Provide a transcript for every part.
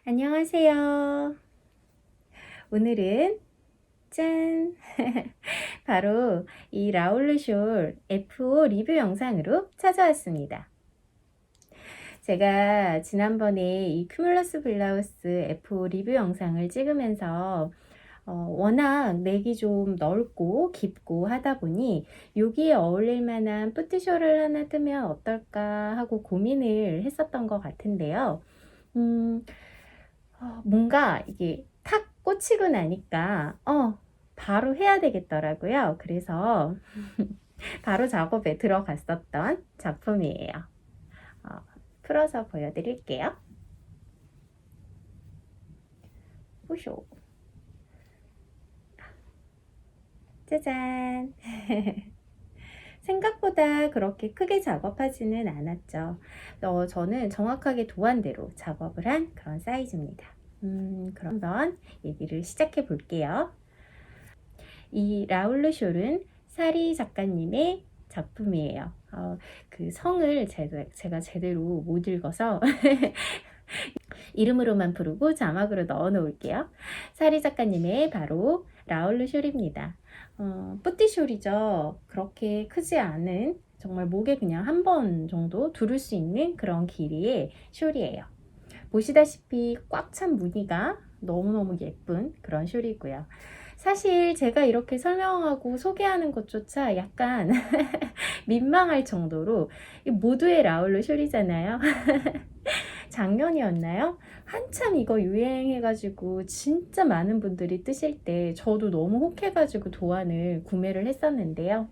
안녕하세요. 오늘은 짠! 바로 이 라울르숄 F5 리뷰 영상으로 찾아왔습니다. 제가 지난번에 이 큐뮬러스 블라우스 F5 리뷰 영상을 찍으면서 워낙 넥이 좀 넓고 깊고 하다 보니 여기에 어울릴 만한 뿌티쇼를 하나 뜨면 어떨까 하고 고민을 했었던 것 같은데요. 음, 뭔가 이게 탁 꽂히고 나니까 바로 해야 되겠더라고요. 그래서 바로 작업에 들어갔었던 작품이에요. 어, 풀어서 보여드릴게요. 보쇼. 짜잔. 생각보다 그렇게 크게 작업하지는 않았죠. 저는 정확하게 도안대로 작업을 한 그런 사이즈입니다. 그럼 한번 얘기를 시작해 볼게요. 이 라울르숄은 사리 작가님의 작품이에요. 그 성을 제가 제대로 못 읽어서 이름으로만 부르고 자막으로 넣어 놓을게요. 사리 작가님의 바로 라울르숄입니다. 뿌띠숄이죠. 그렇게 크지 않은 정말 목에 그냥 한 번 정도 두를 수 있는 그런 길이의 숄이에요. 보시다시피 꽉 찬 무늬가 너무너무 예쁜 그런 숄이고요. 사실 제가 이렇게 설명하고 소개하는 것조차 약간 민망할 정도로 모두의 라울루 숄이잖아요. 작년이었나요? 한참 이거 유행해가지고 진짜 많은 분들이 뜨실 때 저도 너무 혹해가지고 도안을 구매를 했었는데요.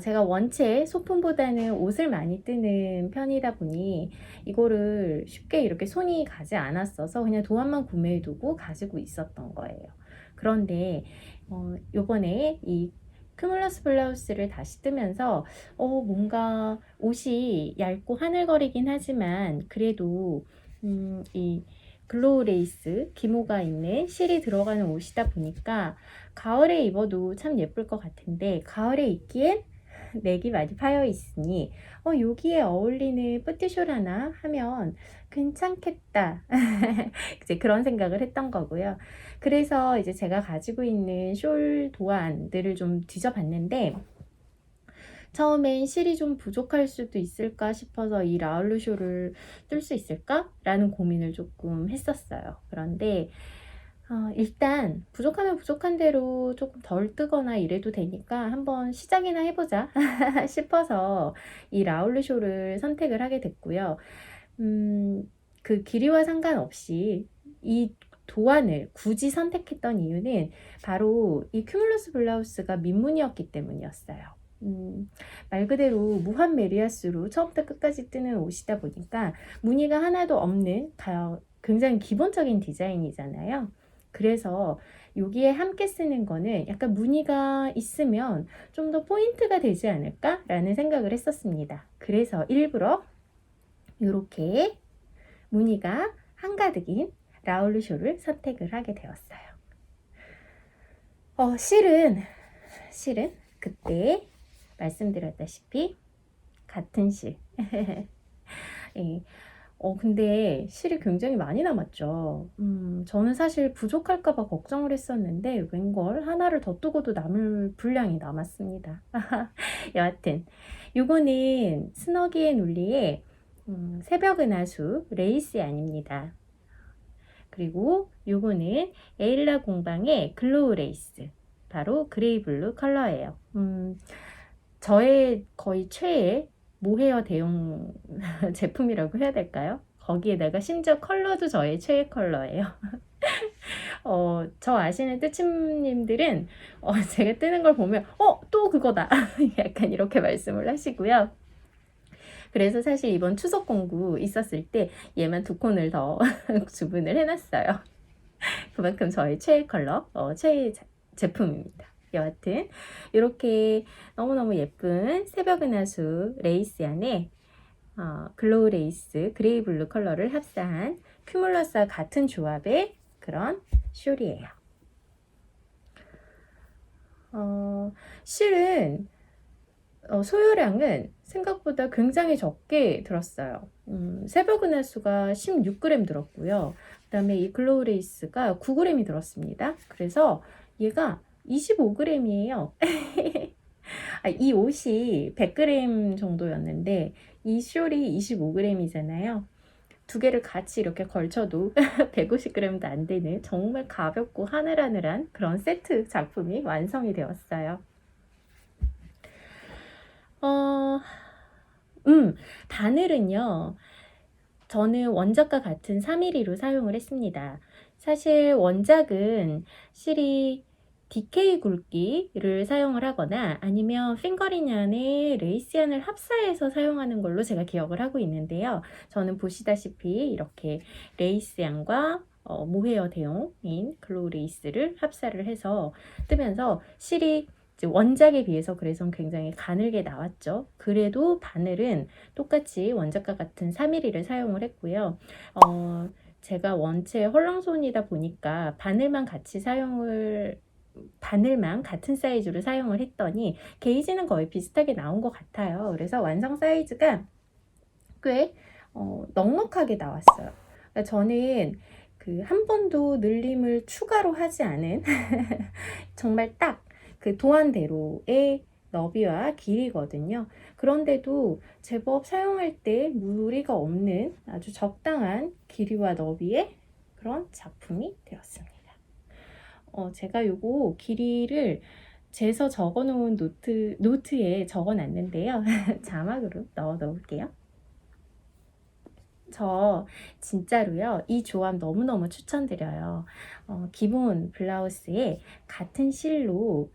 제가 원체 소품보다는 옷을 많이 뜨는 편이다 보니 이거를 쉽게 이렇게 손이 가지 않았어서 그냥 도안만 구매해두고 가지고 있었던 거예요. 그런데 요번에 이 큐뮬러스 블라우스를 다시 뜨면서 뭔가 옷이 얇고 하늘거리긴 하지만 그래도 이 글로우 레이스 기모가 있는 실이 들어가는 옷이다 보니까 가을에 입어도 참 예쁠 것 같은데 가을에 입기엔 넥이 많이 파여 있으니 여기에 어울리는 뿌티숄 하나 하면 괜찮겠다 이제 그런 생각을 했던 거고요. 그래서 이제 제가 가지고 있는 숄 도안들을 좀 뒤져봤는데 처음엔 실이 좀 부족할 수도 있을까 싶어서 이 라울루쇼를 뜰 수 있을까? 라는 고민을 조금 했었어요. 그런데 일단 부족하면 부족한 대로 조금 덜 뜨거나 이래도 되니까 한번 시작이나 해보자 싶어서 이 라울루쇼를 선택을 하게 됐고요. 그 길이와 상관없이 이 도안을 굳이 선택했던 이유는 바로 이 큐뮬러스 블라우스가 민무늬였기 때문이었어요. 말 그대로 무한 메리아스로 처음부터 끝까지 뜨는 옷이다 보니까 무늬가 하나도 없는 굉장히 기본적인 디자인이잖아요. 그래서 여기에 함께 쓰는 거는 약간 무늬가 있으면 좀 더 포인트가 되지 않을까 라는 생각을 했었습니다. 그래서 일부러 이렇게 무늬가 한가득인 라울루쇼를 선택을 하게 되었어요. 실은 그때 말씀드렸다시피 같은 실. 예. 근데 실이 굉장히 많이 남았죠. 저는 사실 부족할까봐 걱정을 했었는데 웬걸 하나를 더 뜨고도 남을 분량이 남았습니다. 여하튼 요거는 스너기의 논리의 새벽 은하수 레이스 아닙니다. 그리고 요거는 에일라 공방의 글로우 레이스 바로 그레이 블루 컬러예요. 저의 거의 최애 모헤어 대용 제품이라고 해야 될까요? 거기에다가 심지어 컬러도 저의 최애 컬러예요. 저 아시는 뜨침님들은 제가 뜨는 걸 보면 또 그거다 약간 이렇게 말씀을 하시고요. 그래서 사실 이번 추석 공구 있었을 때 얘만 2콘을 더 주문을 해놨어요. 그만큼 저의 최애 컬러, 최애 제품입니다. 여하튼 이렇게 너무너무 예쁜 새벽 은하수 레이스 안에 글로우 레이스 그레이 블루 컬러를 합사한 큐뮬러스와 같은 조합의 그런 숄이에요. 실은 소요량은 생각보다 굉장히 적게 들었어요. 새벽 은하수가 16g 들었고요. 그 다음에 이 글로우 레이스가 9g이 들었습니다. 그래서 얘가 25g이에요. 이 옷이 100g 정도였는데 이 숄이 25g이잖아요. 두 개를 같이 이렇게 걸쳐도 150g도 안 되는 정말 가볍고 하늘하늘한 그런 세트 작품이 완성이 되었어요. 바늘은요, 저는 원작과 같은 3mm로 사용을 했습니다. 사실 원작은 실이 DK 굵기를 사용을 하거나 아니면 핑거링 안에 레이스얀을 합사해서 사용하는 걸로 제가 기억을 하고 있는데요. 저는 보시다시피 이렇게 레이스얀과 모헤어 대용인 글로우 레이스를 합사를 해서 뜨면서 실이 원작에 비해서 그래서 굉장히 가늘게 나왔죠. 그래도 바늘은 똑같이 원작과 같은 3mm를 사용을 했고요. 제가 원체 헐렁손이다 보니까 바늘만 같은 사이즈로 사용을 했더니 게이지는 거의 비슷하게 나온 것 같아요. 그래서 완성 사이즈가 꽤 넉넉하게 나왔어요. 그러니까 저는 그 한 번도 늘림을 추가로 하지 않은 정말 딱 그 도안대로의 너비와 길이거든요. 그런데도 제법 사용할 때 무리가 없는 아주 적당한 길이와 너비의 그런 작품이 되었습니다. 제가 요거 길이를 재서 적어 놓은 노트에 적어 놨는데요. 자막으로 넣어 놓을게요. 저 진짜로요, 이 조합 너무너무 추천드려요. 기본 블라우스에 같은 실로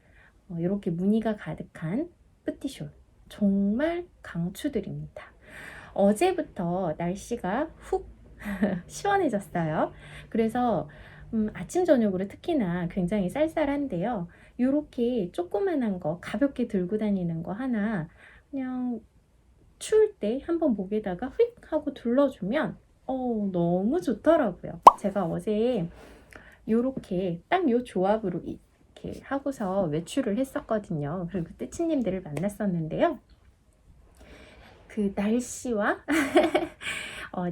이렇게 무늬가 가득한 뿌티숄 정말 강추드립니다. 어제부터 날씨가 훅 시원해졌어요. 그래서 아침 저녁으로 특히나 굉장히 쌀쌀한데요. 이렇게 조그만한 거 가볍게 들고 다니는 거 하나 그냥 추울 때 한번 목에다가 휙 하고 둘러주면 너무 좋더라고요. 제가 어제 요렇게 딱 요 조합으로 이렇게 하고서 외출을 했었거든요. 그리고 뜨치님들을 만났었는데요. 그 날씨와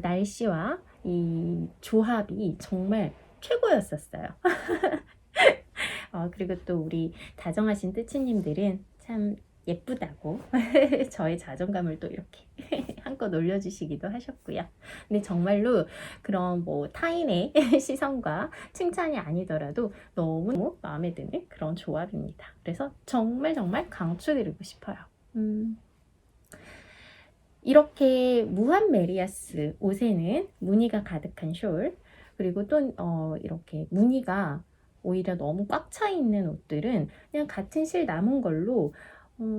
날씨와 이 조합이 정말 최고였었어요. 그리고 또 우리 다정하신 뜨치님들은 참 예쁘다고 저의 자존감을 또 이렇게 한껏 올려주시기도 하셨고요. 근데 정말로 그런 뭐 타인의 시선과 칭찬이 아니더라도 너무 마음에 드는 그런 조합입니다. 그래서 정말 강추드리고 싶어요. 이렇게 무한 메리아스 옷에는 무늬가 가득한 숄, 그리고 또 이렇게 무늬가 오히려 너무 꽉 차 있는 옷들은 그냥 같은 실 남은 걸로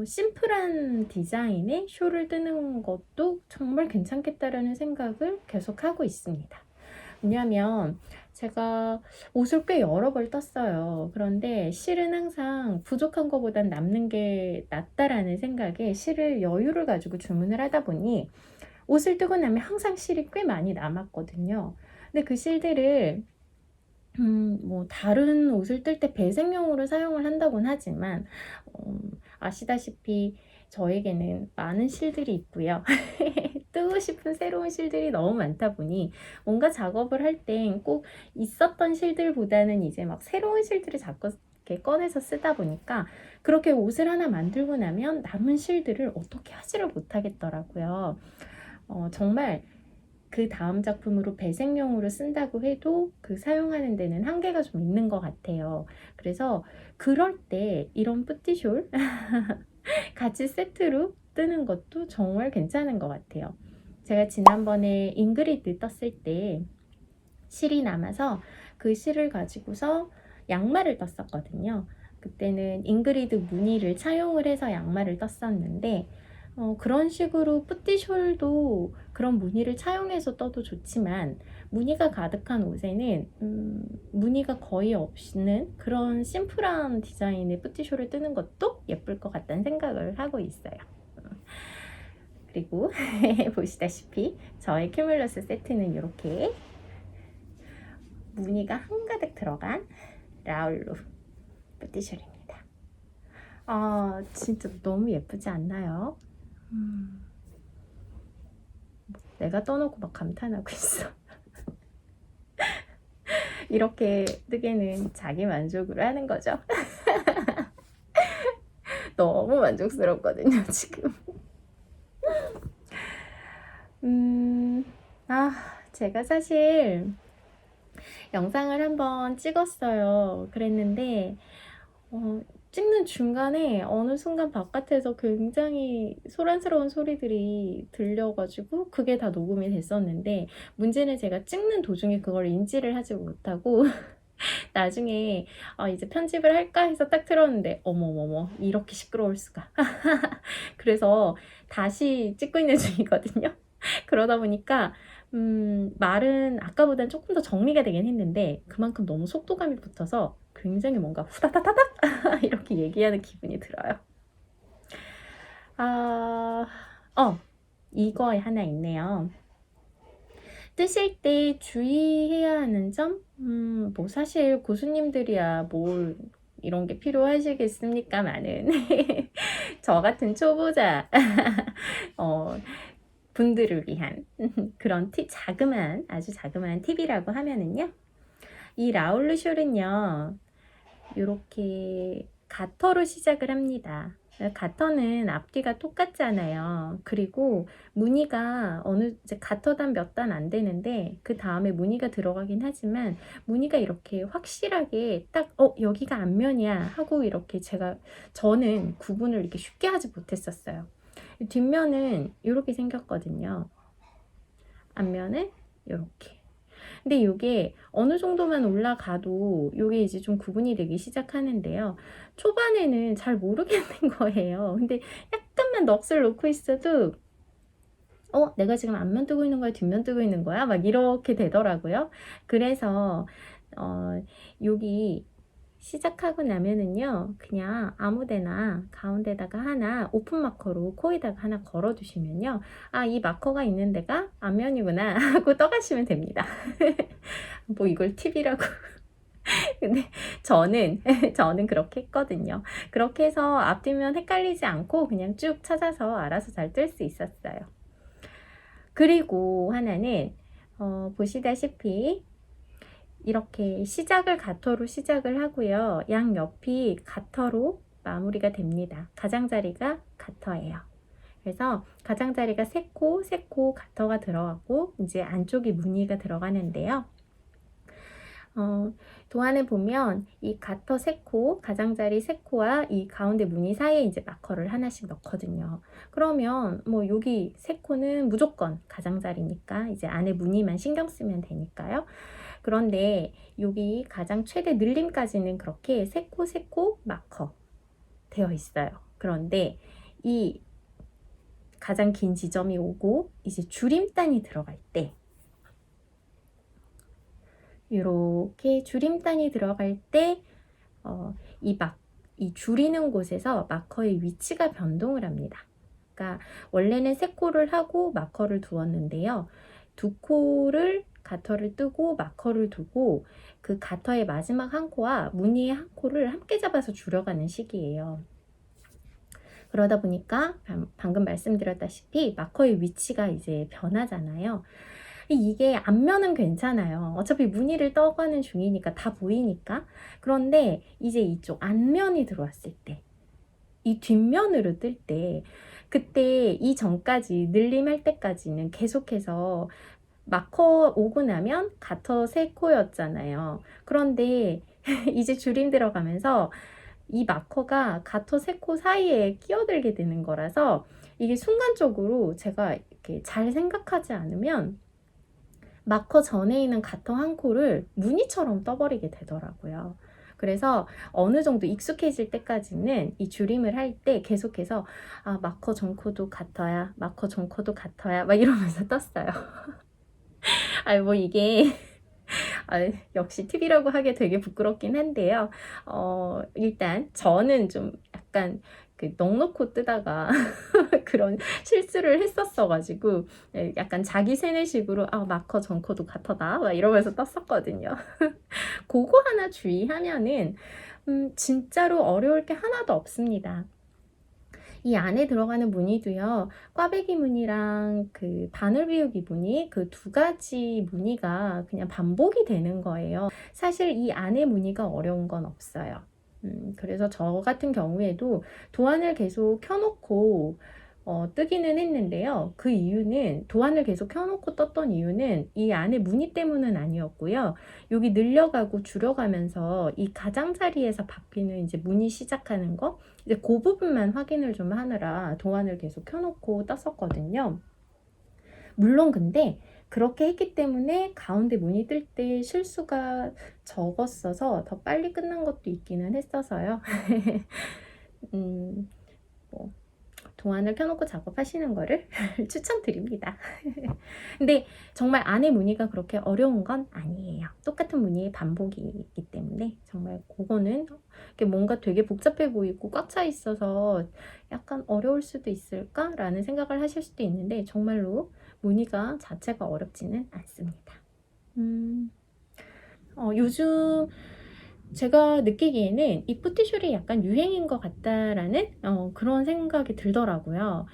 심플한 디자인의 숄을 뜨는 것도 정말 괜찮겠다라는 생각을 계속 하고 있습니다. 왜냐하면 제가 옷을 꽤 여러 벌 떴어요. 그런데 실은 항상 부족한 것보단 남는 게 낫다라는 생각에 실을 여유를 가지고 주문을 하다 보니 옷을 뜨고 나면 항상 실이 꽤 많이 남았거든요. 근데 그 실들을 뭐 다른 옷을 뜰 때 배색용으로 사용을 한다곤 하지만 아시다시피 저에게는 많은 실들이 있고요. 뜨고 싶은 새로운 실들이 너무 많다 보니 뭔가 작업을 할 땐 꼭 있었던 실들보다는 이제 막 새로운 실들을 자꾸 이렇게 꺼내서 쓰다 보니까 그렇게 옷을 하나 만들고 나면 남은 실들을 어떻게 하지를 못하겠더라고요. 정말 그 다음 작품으로 배색용으로 쓴다고 해도 그 사용하는 데는 한계가 좀 있는 것 같아요. 그래서 그럴 때 이런 뿌티숄 같이 세트로 뜨는 것도 정말 괜찮은 것 같아요. 제가 지난번에 잉그리드 떴을 때 실이 남아서 그 실을 가지고서 양말을 떴었거든요. 그때는 잉그리드 무늬를 차용을 해서 양말을 떴었는데 그런 식으로 뿌티숄도 그런 무늬를 차용해서 떠도 좋지만 무늬가 가득한 옷에는 무늬가 거의 없는 그런 심플한 디자인의 뿌티숄을 뜨는 것도 예쁠 것 같다는 생각을 하고 있어요. 그리고 보시다시피 저의 큐뮬러스 세트는 이렇게 무늬가 한가득 들어간 라울루 뿌티숄입니다. 진짜 너무 예쁘지 않나요? 내가 떠놓고 막 감탄하고 있어. 이렇게 뜨개는 자기 만족으로 하는 거죠. 너무 만족스럽거든요, 지금. 제가 사실 영상을 한번 찍었어요. 그랬는데, 찍는 중간에 어느 순간 바깥에서 굉장히 소란스러운 소리들이 들려가지고 그게 다 녹음이 됐었는데, 문제는 제가 찍는 도중에 그걸 인지를 하지 못하고 나중에 이제 편집을 할까 해서 딱 틀었는데 어머머머 이렇게 시끄러울 수가. 그래서 다시 찍고 있는 중이거든요. 그러다 보니까 말은 아까보단 조금 더 정리가 되긴 했는데 그만큼 너무 속도감이 붙어서 굉장히 뭔가 후다다다닥 이렇게 얘기하는 기분이 들어요. 이거 하나 있네요. 뜨실 때 주의해야 하는 점? 뭐 사실 고수님들이야 뭘 이런 게 필요하시겠습니까마는 저 같은 초보자 분들을 위한 그런 팁, 아주 자그마한 팁이라고 하면은요. 이 라울르 숄은요, 이렇게 가터로 시작을 합니다. 가터는 앞뒤가 똑같잖아요. 그리고 무늬가 이제 가터단 몇 단 안 되는데 그 다음에 무늬가 들어가긴 하지만 무늬가 이렇게 확실하게 딱 여기가 앞면이야 하고 이렇게 저는 구분을 이렇게 쉽게 하지 못했었어요. 뒷면은 이렇게 생겼거든요. 앞면은 이렇게. 근데 이게 어느 정도만 올라가도 이게 이제 좀 구분이 되기 시작하는데요. 초반에는 잘 모르겠는 거예요. 근데 약간만 넋을 놓고 있어도 내가 지금 앞면 뜨고 있는 거야? 뒷면 뜨고 있는 거야? 막 이렇게 되더라고요. 그래서 여기 시작하고 나면은요, 그냥 아무데나 가운데다가 하나 오픈 마커로 코에다가 하나 걸어 두시면요, 이 마커가 있는 데가 앞면이구나 하고 떠가시면 됩니다. 뭐 이걸 팁이라고. 근데 저는 그렇게 했거든요. 그렇게 해서 앞뒤면 헷갈리지 않고 그냥 쭉 찾아서 알아서 잘 뜰 수 있었어요. 그리고 하나는 보시다시피 이렇게 가터로 시작을 하고요. 양옆이 가터로 마무리가 됩니다. 가장자리가 가터예요. 그래서 가장자리가 3코 가터가 들어가고 이제 안쪽이 무늬가 들어가는데요. 도안에 보면 이 가터 3코, 가장자리 3코와 이 가운데 무늬 사이에 이제 마커를 하나씩 넣거든요. 그러면 뭐 여기 3코는 무조건 가장자리니까 이제 안에 무늬만 신경 쓰면 되니까요. 그런데 여기 가장 최대 늘림까지는 그렇게 3코 마커 되어 있어요. 그런데 이 가장 긴 지점이 오고 이제 줄임단이 들어갈 때 이렇게 줄임단이 들어갈 때 이 줄이는 곳에서 마커의 위치가 변동을 합니다. 그러니까 원래는 3코를 하고 마커를 두었는데요. 2코를 가터를 뜨고 마커를 두고 그 가터의 마지막 한 코와 무늬의 한 코를 함께 잡아서 줄여가는 식이에요. 그러다 보니까 방금 말씀드렸다시피 마커의 위치가 이제 변하잖아요. 이게 앞면은 괜찮아요. 어차피 무늬를 떠가는 중이니까 다 보이니까. 그런데 이제 이쪽 앞면이 들어왔을 때, 이 뒷면으로 뜰 때, 그때 이 전까지 늘림할 때까지는 계속해서 마커 오고 나면 가터 3코였잖아요. 그런데 이제 줄임 들어가면서 이 마커가 가터 3코 사이에 끼어들게 되는 거라서 이게 순간적으로 제가 이렇게 잘 생각하지 않으면 마커 전에 있는 가터 한 코를 무늬처럼 떠버리게 되더라고요. 그래서 어느 정도 익숙해질 때까지는 이 줄임을 할 때 계속해서 마커 전 코도 같아야, 마커 전 코도 같아야 막 이러면서 떴어요. 뭐 이게 역시 팁이라고 하기 되게 부끄럽긴 한데요. 일단 저는 좀 약간 넉넉히 뜨다가 그런 실수를 했었어가지고 약간 자기 세뇌식으로 마커 전코도 같아다 막 이러면서 떴었거든요. 그거 하나 주의하면은 진짜로 어려울 게 하나도 없습니다. 이 안에 들어가는 무늬도요, 꽈배기 무늬랑 그 바늘 비우기 무늬, 그 두 가지 무늬가 그냥 반복이 되는 거예요. 사실 이 안에 무늬가 어려운 건 없어요. 그래서 저 같은 경우에도 도안을 계속 켜놓고 뜨기는 했는데요. 그 이유는, 도안을 계속 켜놓고 떴던 이유는 이 안에 무늬 때문은 아니었고요. 여기 늘려가고 줄여가면서 이 가장자리에서 바뀌는 이제 무늬 시작하는 거, 이제 그 부분만 확인을 좀 하느라 도안을 계속 켜놓고 떴었거든요. 물론 근데 그렇게 했기 때문에 가운데 무늬 뜰 때 실수가 적었어서 더 빨리 끝난 것도 있기는 했어서요. 뭐 도안을 켜놓고 작업하시는 거를 추천드립니다. 근데 정말 안에 무늬가 그렇게 어려운 건 아니에요. 똑같은 무늬의 반복이기 때문에 정말 그거는 뭔가 되게 복잡해 보이고 꽉 차 있어서 약간 어려울 수도 있을까라는 생각을 하실 수도 있는데, 정말로 무늬가 자체가 어렵지는 않습니다. 요즘 제가 느끼기에는 이 뿌티숄이 약간 유행인 것 같다라는 그런 생각이 들더라고요.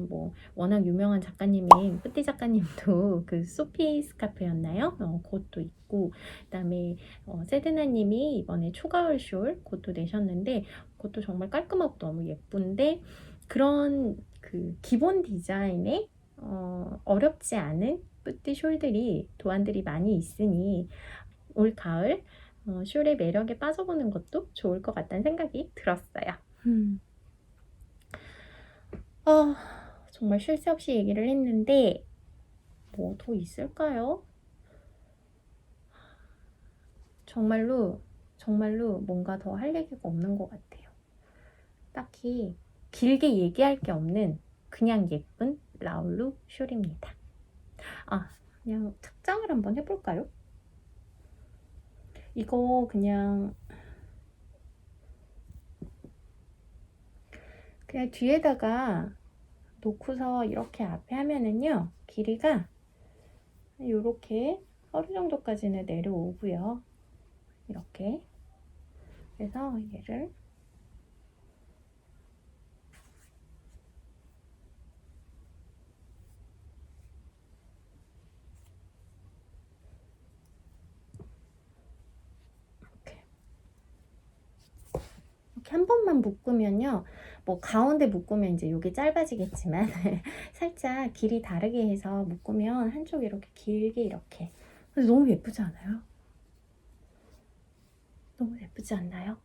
뭐 워낙 유명한 작가님인 뿌티 작가님도 그 소피 스카프였나요? 그것도 있고, 그다음에 세드나님이 이번에 초가을 숄 그것도 내셨는데, 그것도 정말 깔끔하고 너무 예쁜데, 그런 그 기본 디자인에 어렵지 않은 뿌티 숄들이, 도안들이 많이 있으니 올 가을 숄의 매력에 빠져보는 것도 좋을 것 같다는 생각이 들었어요. 정말 쉴 새 없이 얘기를 했는데 뭐 더 있을까요? 정말로 뭔가 더 할 얘기가 없는 것 같아요. 딱히 길게 얘기할 게 없는 그냥 예쁜 라울루 숄입니다. 그냥 착장을 한번 해볼까요? 이거 그냥 뒤에다가 놓고서 이렇게 앞에 하면은요, 길이가 이렇게 허리 정도까지는 내려오고요. 이렇게. 그래서 얘를 이렇게 한 번만 묶으면요, 뭐 가운데 묶으면 이제 이게 짧아지겠지만 살짝 길이 다르게 해서 묶으면 한쪽 이렇게 길게 이렇게. 그래서 너무 예쁘지 않아요? 너무 예쁘지 않나요?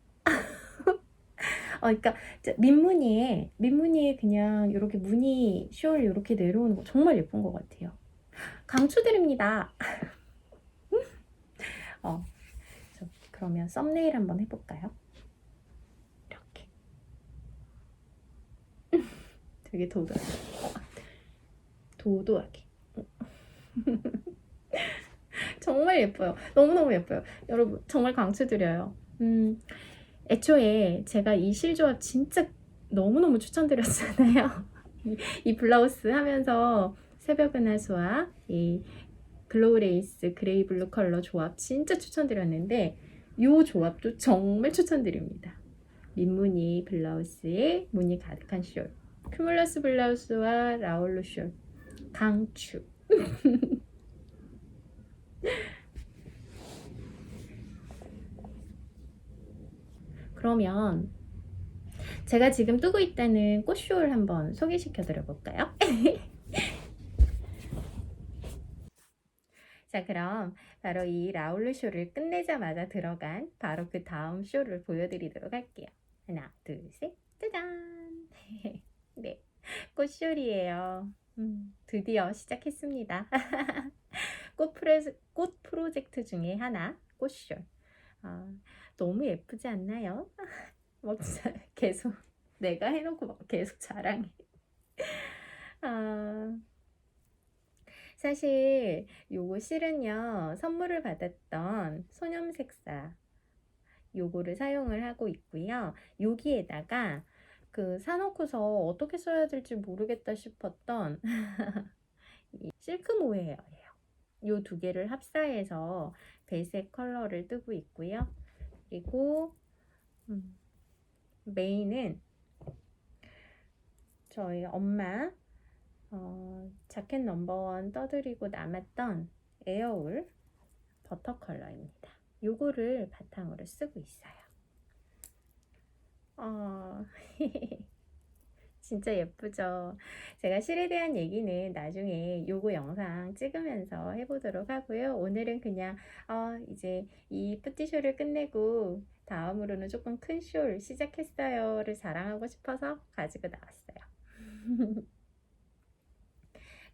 그러니까 민무늬에 그냥 이렇게 무늬 숄 이렇게 내려오는 거 정말 예쁜 것 같아요. 강추드립니다. 그러면 썸네일 한번 해볼까요? 이렇게. 되게 도도하게. 정말 예뻐요. 너무너무 예뻐요. 여러분 정말 강추드려요. 애초에 제가 이 실조합 진짜 너무너무 추천드렸잖아요. 이 블라우스 하면서 새벽 은하수와 이 글로우 레이스 그레이 블루 컬러 조합 진짜 추천드렸는데, 이 조합도 정말 추천드립니다. 민무늬 블라우스에 무늬 가득한 숄, 큐뮬러스 블라우스와 라울루 숄 강추. 그러면 제가 지금 뜨고 있다는 꽃숄 한번 소개시켜 드려 볼까요? 자, 그럼 바로 이 라울루 숄을 끝내자마자 들어간 바로 그 다음 숄을 보여드리도록 할게요. 하나, 둘, 셋, 짜잔! 네, 꽃숄이에요. 드디어 시작했습니다. 꽃 프로젝트 중에 하나, 꽃숄. 너무 예쁘지 않나요? 막 계속 내가 해놓고 막 계속 자랑해. 사실 요거 실은요, 선물을 받았던 소념색사 요거를 사용을 하고 있고요. 여기에다가 그 사놓고서 어떻게 써야 될지 모르겠다 싶었던 이 실크 모헤어예요. 요 두 개를 합사해서 배색 컬러를 뜨고 있고요. 그리고 메인은 저희 엄마 자켓 넘버원 떠드리고 남았던 에어울 버터 컬러입니다. 요거를 바탕으로 쓰고 있어요. 진짜 예쁘죠? 제가 실에 대한 얘기는 나중에 요거 영상 찍으면서 해보도록 하고요. 오늘은 그냥 이제 이 뿌띠쇼를 끝내고 다음으로는 조금 큰 숄 시작했어요를 자랑하고 싶어서 가지고 나왔어요.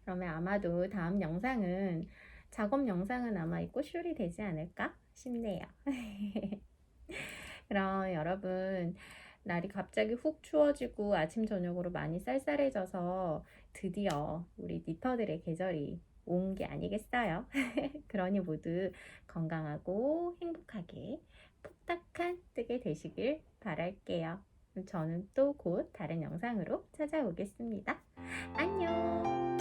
그러면 아마도 다음 영상은 작업 영상은 아마 이 꽃숄이 되지 않을까 싶네요. 그럼 여러분, 날이 갑자기 훅 추워지고 아침 저녁으로 많이 쌀쌀해져서 드디어 우리 니터들의 계절이 온 게 아니겠어요? 그러니 모두 건강하고 행복하게 푹딱한 뜨개 되시길 바랄게요. 저는 또 곧 다른 영상으로 찾아오겠습니다. 안녕!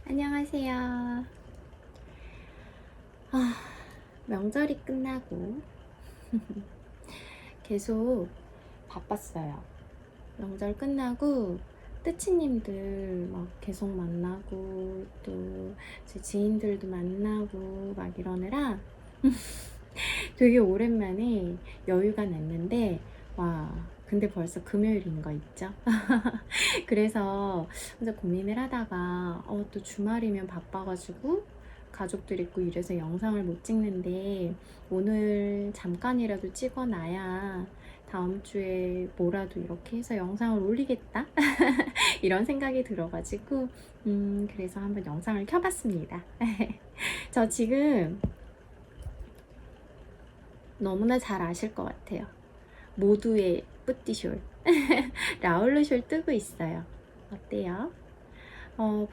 안녕하세요. 명절이 끝나고 계속 바빴어요. 명절 끝나고 뜨치님들 막 계속 만나고 또 제 지인들도 만나고 막 이러느라 되게 오랜만에 여유가 났는데 근데 벌써 금요일인 거 있죠? 그래서 혼자 고민을 하다가 또 주말이면 바빠가지고 가족들 있고 이래서 영상을 못 찍는데 오늘 잠깐이라도 찍어놔야 다음 주에 뭐라도 이렇게 해서 영상을 올리겠다 이런 생각이 들어가지고 그래서 한번 영상을 켜봤습니다. 저 지금 너무나 잘 아실 것 같아요. 모두의 뿌띠숄 라울루숄 뜨고 있어요. 어때요?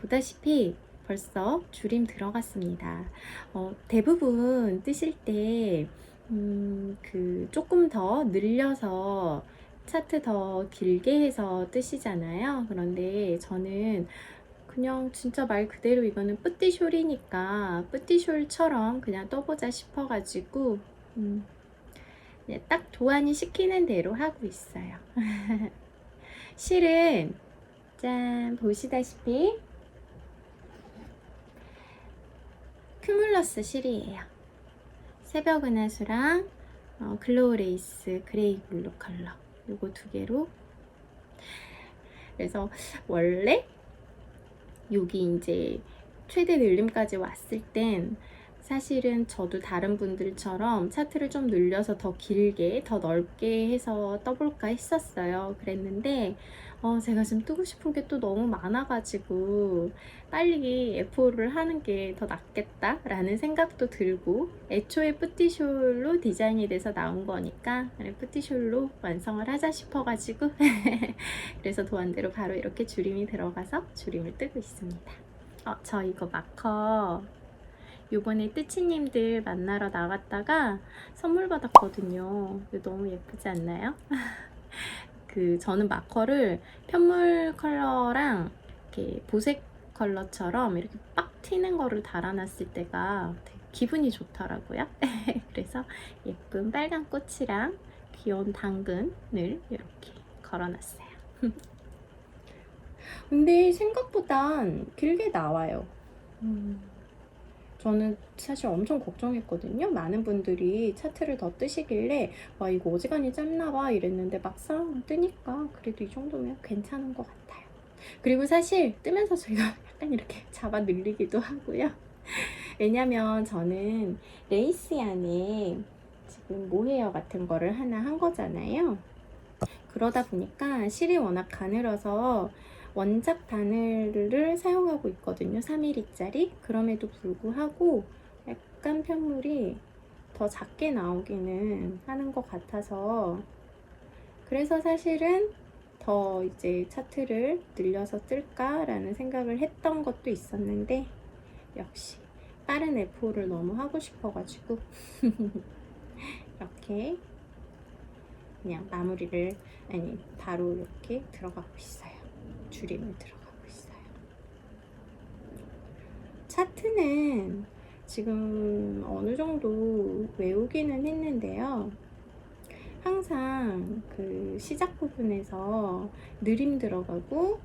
보다시피 벌써 줄임 들어갔습니다. 대부분 뜨실 때 조금 더 늘려서 차트 더 길게 해서 뜨시잖아요. 그런데 저는 그냥 진짜 말 그대로 이거는 뿌띠숄이니까 뿌띠숄처럼 그냥 떠보자 싶어가지고 딱 도안이 시키는 대로 하고 있어요. 실은 짠 보시다시피 큐뮬러스 실이에요. 새벽 은하수랑 글로우 레이스 그레이 블루 컬러 요거 두 개로. 그래서 원래 여기 이제 최대 늘림까지 왔을 땐 사실은 저도 다른 분들처럼 차트를 좀 늘려서 더 길게 더 넓게 해서 떠볼까 했었어요. 그랬는데 제가 지금 뜨고 싶은 게 또 너무 많아가지고 빨리 F5를 하는 게 더 낫겠다 라는 생각도 들고, 애초에 뿌띠숄로 디자인이 돼서 나온 거니까 뿌띠숄로 완성을 하자 싶어가지고 그래서 도안대로 바로 이렇게 줄임이 들어가서 줄임을 뜨고 있습니다. 저 이거 마커 요번에 뜨치님들 만나러 나갔다가 선물 받았거든요. 너무 예쁘지 않나요? 저는 마커를 편물 컬러랑 이렇게 보색 컬러처럼 이렇게 빡 튀는 거를 달아놨을 때가 되게 기분이 좋더라고요. 그래서 예쁜 빨간 꽃이랑 귀여운 당근을 이렇게 걸어놨어요. 근데 생각보단 길게 나와요. 저는 사실 엄청 걱정했거든요. 많은 분들이 차트를 더 뜨시길래 이거 어지간히 짧나봐 이랬는데 막상 뜨니까 그래도 이 정도면 괜찮은 것 같아요. 그리고 사실 뜨면서 제가 약간 이렇게 잡아 늘리기도 하고요. 왜냐면 저는 레이스 안에 지금 모헤어 같은 거를 하나 한 거잖아요. 그러다 보니까 실이 워낙 가늘어서 원작 바늘을 사용하고 있거든요. 3mm짜리. 그럼에도 불구하고 약간 편물이 더 작게 나오기는 하는 것 같아서, 그래서 사실은 더 이제 차트를 늘려서 뜰까라는 생각을 했던 것도 있었는데, 역시 빠른 F5를 너무 하고 싶어가지고 이렇게 그냥 마무리를 아니 바로 이렇게 들어가고 있어요. 줄임을 들어가고 있어요. 차트는 지금 어느 정도 외우기는 했는데요. 항상 그 시작 부분에서 늘림이 들어가고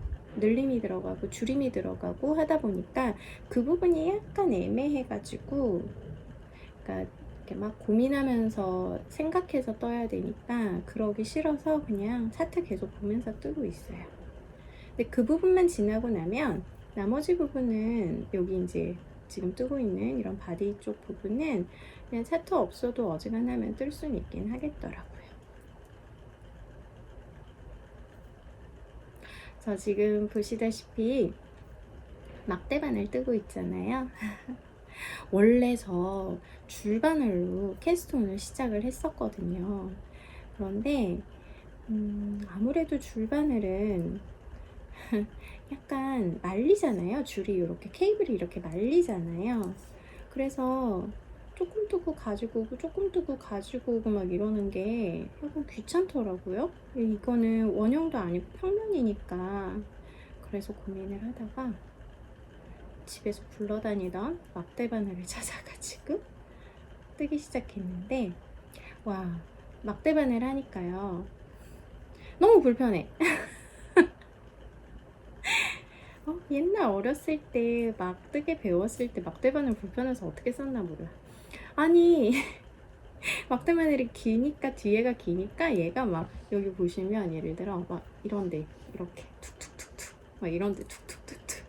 줄임이 들어가고 하다 보니까 그 부분이 약간 애매해가지고, 그러니까 이렇게 막 고민하면서 생각해서 떠야 되니까 그러기 싫어서 그냥 차트 계속 보면서 뜨고 있어요. 근데 그 부분만 지나고 나면 나머지 부분은 여기 이제 지금 뜨고 있는 이런 바디 쪽 부분은 그냥 차트 없어도 어지간하면 뜰 수는 있긴 하겠더라고요. 저 지금 보시다시피 막대바늘 뜨고 있잖아요. 원래 저 줄바늘로 캐스톤을 시작을 했었거든요. 그런데 아무래도 줄바늘은 약간 말리잖아요. 줄이 이렇게 케이블이 이렇게 말리잖아요. 그래서 조금 뜨고 가지고 오고 조금 뜨고 가지고 오고 막 이러는 게 약간 귀찮더라고요. 이거는 원형도 아니고 평면이니까. 그래서 고민을 하다가 집에서 굴러다니던 막대바늘을 찾아가지고 뜨기 시작했는데, 와, 막대바늘 하니까요 너무 불편해. 옛날 어렸을 때 막 뜨개 배웠을 때 막대바늘 불편해서 어떻게 썼나 몰라. 아니 막대바늘이 기니까, 뒤에가 기니까 얘가 막 여기 보시면 예를 들어 막 이런데 이렇게 툭툭툭툭 막 이런데 툭툭툭툭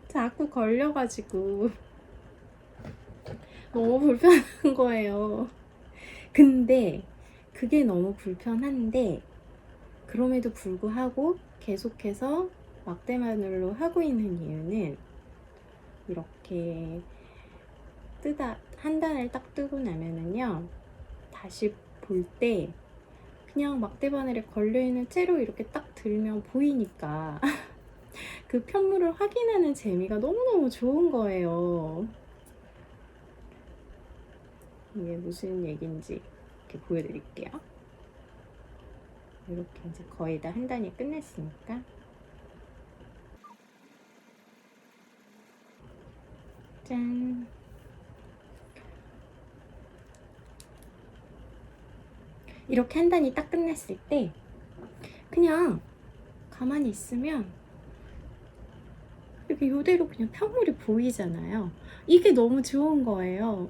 자꾸 걸려가지고 너무 불편한 거예요. 근데 그게 너무 불편한데 그럼에도 불구하고 계속해서 막대바늘로 하고 있는 이유는, 이렇게 한 단을 딱 뜨고 나면은요 다시 볼 때 그냥 막대바늘에 걸려있는 채로 이렇게 딱 들면 보이니까 그 편물을 확인하는 재미가 너무너무 좋은 거예요. 이게 무슨 얘기인지 이렇게 보여드릴게요. 이렇게 이제 거의 다 한 단이 끝냈으니까 짠. 이렇게 한 단이 딱 끝났을 때 그냥 가만히 있으면 이렇게 이대로 그냥 편물이 보이잖아요. 이게 너무 좋은 거예요.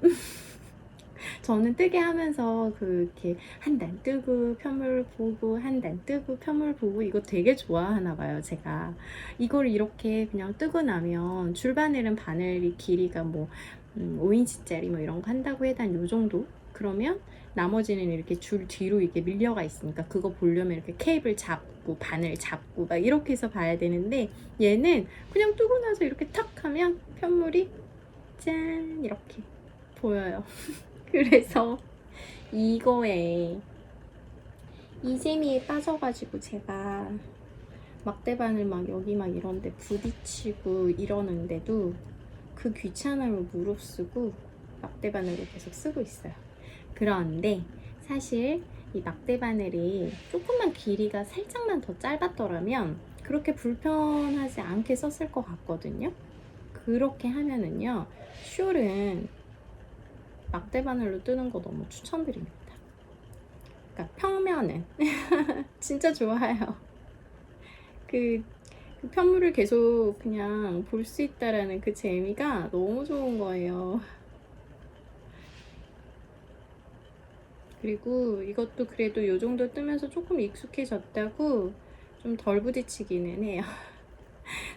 저는 뜨개 하면서 그렇게 한 단 뜨고 편물 보고 한 단 뜨고 편물 보고 이거 되게 좋아하나 봐요. 제가 이걸 이렇게 그냥 뜨고 나면 줄바늘은 바늘이 길이가 뭐 5인치짜리 뭐 이런 거 한다고 해도 한 요 정도? 그러면 나머지는 이렇게 줄 뒤로 이게 밀려가 있으니까 그거 보려면 이렇게 케이블 잡고 바늘 잡고 막 이렇게 해서 봐야 되는데, 얘는 그냥 뜨고 나서 이렇게 탁 하면 편물이 짠 이렇게 보여요. 그래서 이거에 이 재미에 빠져가지고 제가 막대바늘 막 여기 막 이런데 부딪히고 이러는데도 그 귀찮음을 무릅쓰고 막대바늘을 계속 쓰고 있어요. 그런데 사실 이 막대바늘이 조금만 길이가 살짝만 더 짧았더라면 그렇게 불편하지 않게 썼을 것 같거든요. 그렇게 하면은요 숄은 막대바늘로 뜨는 거 너무 추천드립니다. 그러니까 평면은 진짜 좋아요. 그 편물을 계속 그냥 볼 수 있다라는 그 재미가 너무 좋은 거예요. 그리고 이것도 그래도 요 정도 뜨면서 조금 익숙해졌다고 좀 덜 부딪히기는 해요.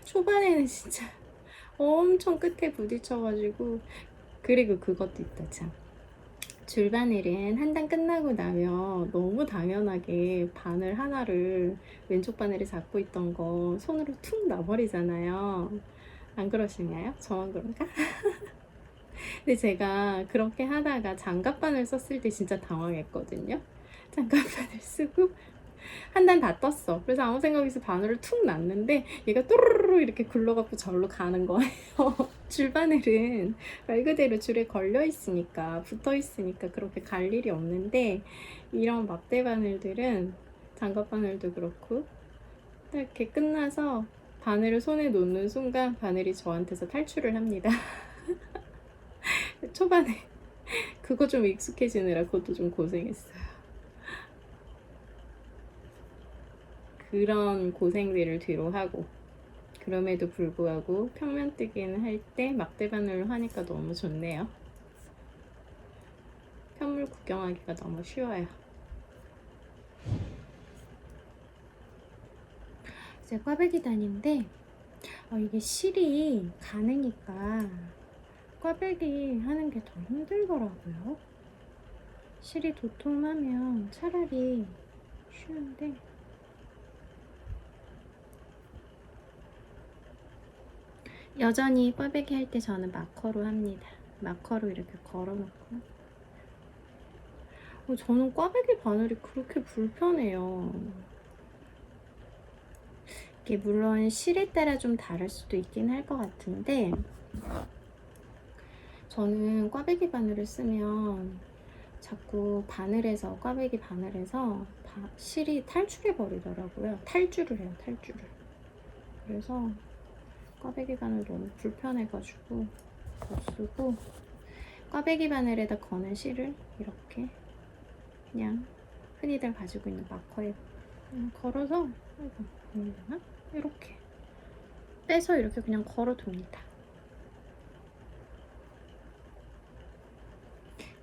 초반에는 진짜 엄청 끝에 부딪혀가지고. 그리고 그것도 있다 참. 줄바늘은 한 단 끝나고 나면 너무 당연하게 바늘 하나를 왼쪽 바늘에 잡고 있던 거 손으로 툭 놔버리잖아요. 안 그러시나요? 저만 그런가? 근데 제가 그렇게 하다가 장갑바늘 썼을 때 진짜 당황했거든요. 장갑바늘 쓰고 한 단 다 떴어. 그래서 아무 생각 없이 바늘을 툭 놨는데 얘가 또르르 이렇게 굴러갖고 절로 가는 거예요. 줄바늘은 말 그대로 줄에 걸려 있으니까, 붙어 있으니까 그렇게 갈 일이 없는데, 이런 막대 바늘들은, 장갑 바늘도 그렇고, 딱 이렇게 끝나서 바늘을 손에 놓는 순간 바늘이 저한테서 탈출을 합니다. 초반에 그거 좀 익숙해지느라 그것도 좀 고생했어요. 그런 고생들을 뒤로 하고, 그럼에도 불구하고 평면뜨기는 할 때 막대바늘로 하니까 너무 좋네요. 편물 구경하기가 너무 쉬워요. 이제 꽈배기 단인데 이게 실이 가느니까 꽈배기 하는 게 더 힘들더라고요. 실이 도톰하면 차라리 쉬운데, 여전히 꽈배기 할 때 저는 마커로 합니다. 마커로 이렇게 걸어놓고. 저는 꽈배기 바늘이 그렇게 불편해요. 이게 물론 실에 따라 좀 다를 수도 있긴 할 것 같은데, 저는 꽈배기 바늘을 쓰면 자꾸 바늘에서, 꽈배기 바늘에서 실이 탈출해 버리더라고요. 탈주를 해요, 탈주를. 그래서 꽈배기 바늘 너무 불편해가지고 못 쓰고, 꽈배기 바늘에다 거는 실을 이렇게 그냥 흔히들 가지고 있는 마커에 그냥 걸어서, 보이려나? 이렇게 빼서 이렇게 그냥 걸어둡니다.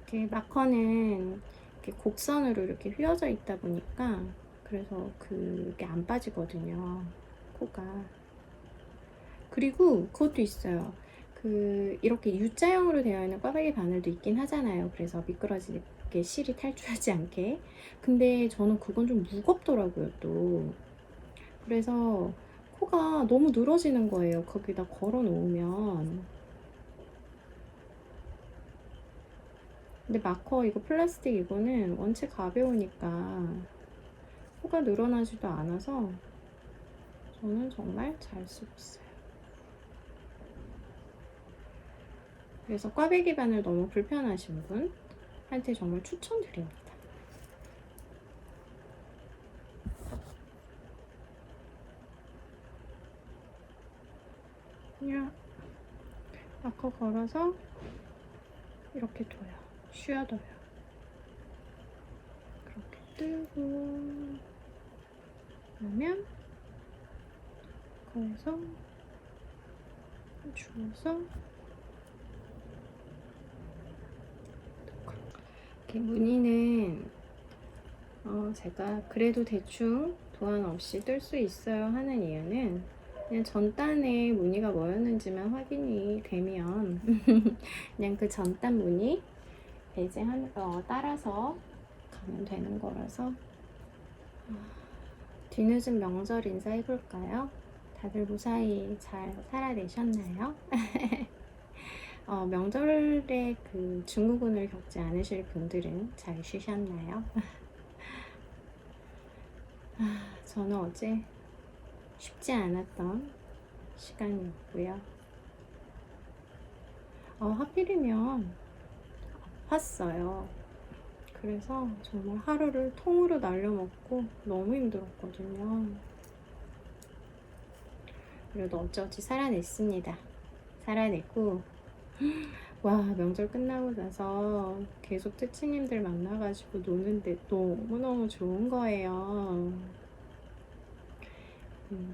이렇게 마커는 이렇게 곡선으로 이렇게 휘어져 있다 보니까, 그래서 그게 안 빠지거든요, 코가. 그리고 그것도 있어요. 이렇게 U자형으로 되어 있는 꽈배기 바늘도 있긴 하잖아요. 그래서 미끄러지게 실이 탈출하지 않게. 근데 저는 그건 좀 무겁더라고요, 또. 그래서 코가 너무 늘어지는 거예요, 거기다 걸어 놓으면. 근데 마커 이거 플라스틱 이거는 원체 가벼우니까 코가 늘어나지도 않아서 저는 정말 잘 쓰고 있어요. 그래서 꽈배기 바늘 너무 불편하신 분한테 정말 추천드립니다. 그냥 마커 걸어서 이렇게 둬요. 쉬어둬요. 그렇게 뜨고 그러면 거기서 주워서 이렇게 무늬는 제가 그래도 대충 도안 없이 뜰 수 있어요 하는 이유는, 그냥 전단에 무늬가 뭐였는지만 확인이 되면 그냥 그 전단 무늬 배제한 따라서 가면 되는 거라서. 뒤늦은 명절 인사해볼까요? 다들 무사히 잘 살아내셨나요? 명절에 그 증후군을 겪지 않으실 분들은 잘 쉬셨나요? 저는 어제 쉽지 않았던 시간이었고요. 하필이면 아팠어요. 그래서 정말 하루를 통으로 날려먹고 너무 힘들었거든요. 그래도 어쩌지 살아냈습니다. 살아냈고, 와, 명절 끝나고 나서 계속 특치님들 만나가지고 노는데 너무너무 좋은 거예요.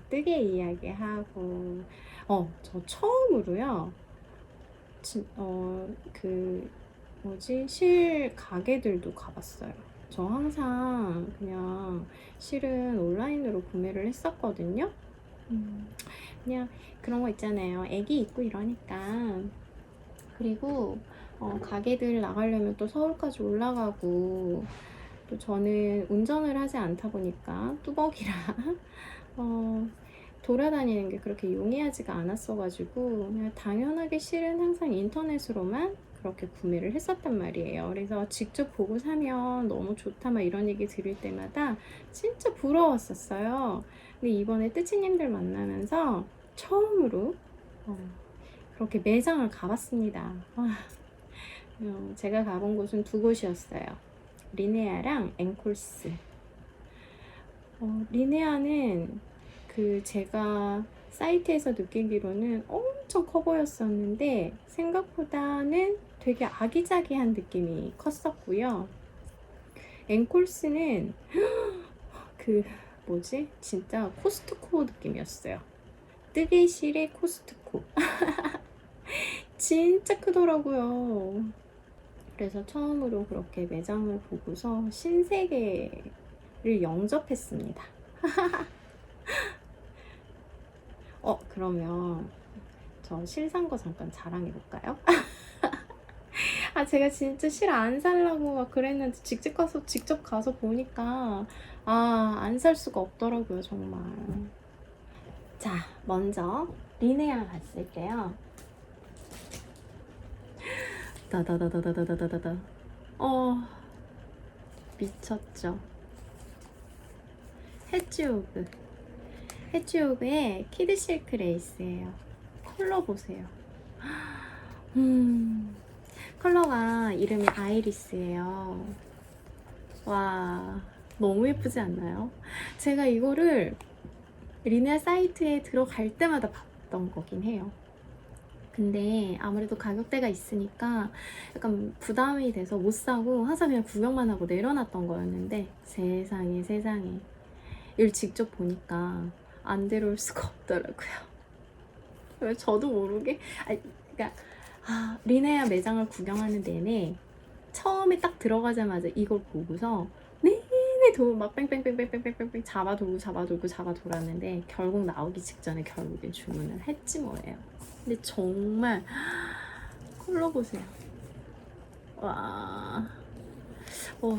뜨개 이야기하고, 저 처음으로요, 실 가게들도 가봤어요. 저 항상 그냥 실은 온라인으로 구매를 했었거든요. 그냥 그런 거 있잖아요, 애기 있고 이러니까. 그리고 가게들 나가려면 또 서울까지 올라가고, 또 저는 운전을 하지 않다 보니까 뚜벅이라 돌아다니는 게 그렇게 용이하지가 않았어가지고, 그냥 당연하게 실은 항상 인터넷으로만 그렇게 구매를 했었단 말이에요. 그래서 직접 보고 사면 너무 좋다 막 이런 얘기 들을 때마다 진짜 부러웠었어요. 근데 이번에 뜨치님들 만나면서 처음으로 그렇게 매장을 가봤습니다. 제가 가본 곳은 두 곳이었어요. 리네아랑 앵콜스. 리네아는 제가 사이트에서 느끼기로는 엄청 커 보였었는데 생각보다는 되게 아기자기한 느낌이 컸었고요. 앵콜스는 진짜 코스트코 느낌이었어요. 뜨개실의 코스트코. 진짜 크더라고요. 그래서 처음으로 그렇게 매장을 보고서 신세계를 영접했습니다. 그러면 저 실 산 거 잠깐 자랑해볼까요? 제가 진짜 실 안 살라고 막 그랬는데 직접 가서 보니까 안 살 수가 없더라고요, 정말. 자, 먼저 리네아 갔을 때요. 다다다다다다다다다. 미쳤죠. 해츠오브의 키드 실크 레이스예요. 컬러 보세요. 컬러가 이름이 아이리스예요. 와, 너무 예쁘지 않나요? 제가 이거를 리네아 사이트에 들어갈 때마다 봤던 거긴 해요. 근데 아무래도 가격대가 있으니까 약간 부담이 돼서 못 사고 항상 그냥 구경만 하고 내려놨던 거였는데 세상에 이걸 직접 보니까 안 데려올 수가 없더라고요. 저도 모르게 리네아 매장을 구경하는 내내 처음에 딱 들어가자마자 이걸 보고서 내내 막 뺑뺑뺑뺑뺑뺑뺑 잡아돌았는데 결국 나오기 직전에 결국엔 주문을 했지 뭐예요. 근데 정말 컬러 보세요. 와,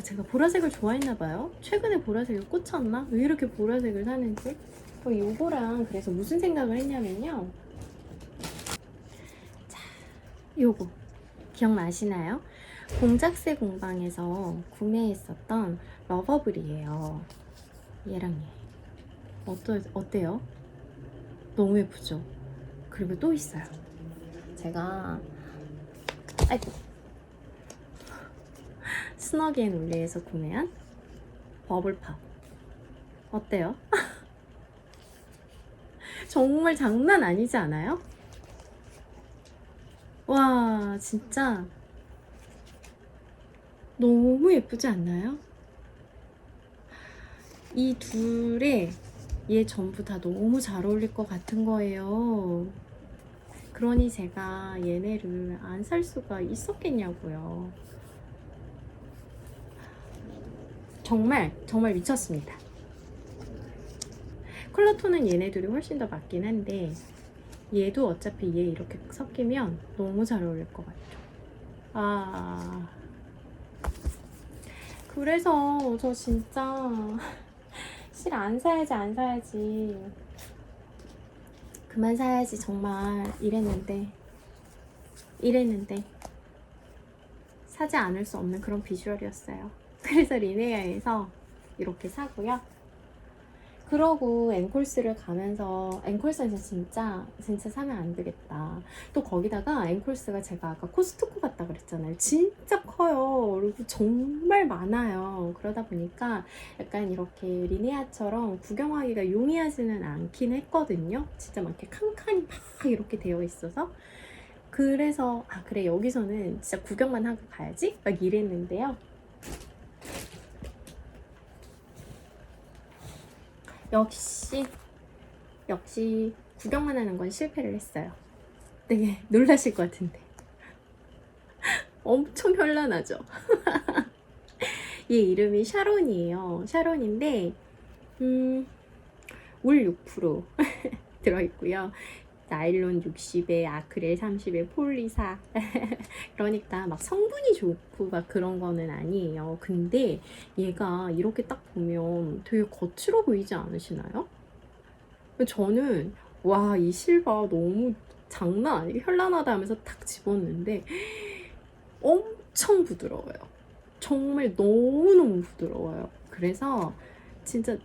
제가 보라색을 좋아했나봐요. 최근에 보라색에 꽂혔나? 왜 이렇게 보라색을 사는지. 요거랑 그래서 무슨 생각을 했냐면요. 자, 요거 기억나시나요? 공작새 공방에서 구매했었던 러버블이에요. 얘랑 얘. 어때요? 너무 예쁘죠? 그리고 또 있어요. 제가 스너기앤올리에서 구매한 버블팝. 어때요? 정말 장난 아니지 않아요? 와, 진짜 너무 예쁘지 않나요? 이 둘에 얘 전부 다 너무 잘 어울릴 것 같은 거예요. 그러니 제가 얘네를 안 살 수가 있었겠냐고요. 정말 미쳤습니다. 컬러 톤은 얘네들이 훨씬 더 맞긴 한데 얘도 어차피 얘 이렇게 섞이면 너무 잘 어울릴 것 같죠. 그래서 저 진짜 실 안 사야지 그만 사야지 정말 이랬는데 사지 않을 수 없는 그런 비주얼이었어요. 그래서 리네아에서 이렇게 사고요. 그러고 앵콜스를 가면서 앵콜스에서 진짜 사면 안 되겠다. 또 거기다가 앵콜스가 제가 아까 코스트코 갔다 그랬잖아요. 진짜 커요. 그리고 정말 많아요. 그러다 보니까 약간 이렇게 리네아처럼 구경하기가 용이하지는 않긴 했거든요. 진짜 막 이렇게 칸칸이 막 이렇게 되어 있어서. 그래서 그래 여기서는 진짜 구경만 하고 가야지 막 이랬는데요. 역시 구경만 하는 건 실패를 했어요. 되게 놀라실 것 같은데 엄청 현란하죠. 얘 이름이 샤론이에요. 샤론인데 울 6% 들어있고요. 나일론 60에 아크릴 30에 폴리 4 그러니까 막 성분이 좋고 막 그런 거는 아니에요. 근데 얘가 이렇게 딱 보면 되게 거칠어 보이지 않으시나요? 저는 와, 이 실바 너무 장난 아니게 현란하다 하면서 탁 집었는데 엄청 부드러워요. 정말 너무너무 부드러워요. 그래서 진짜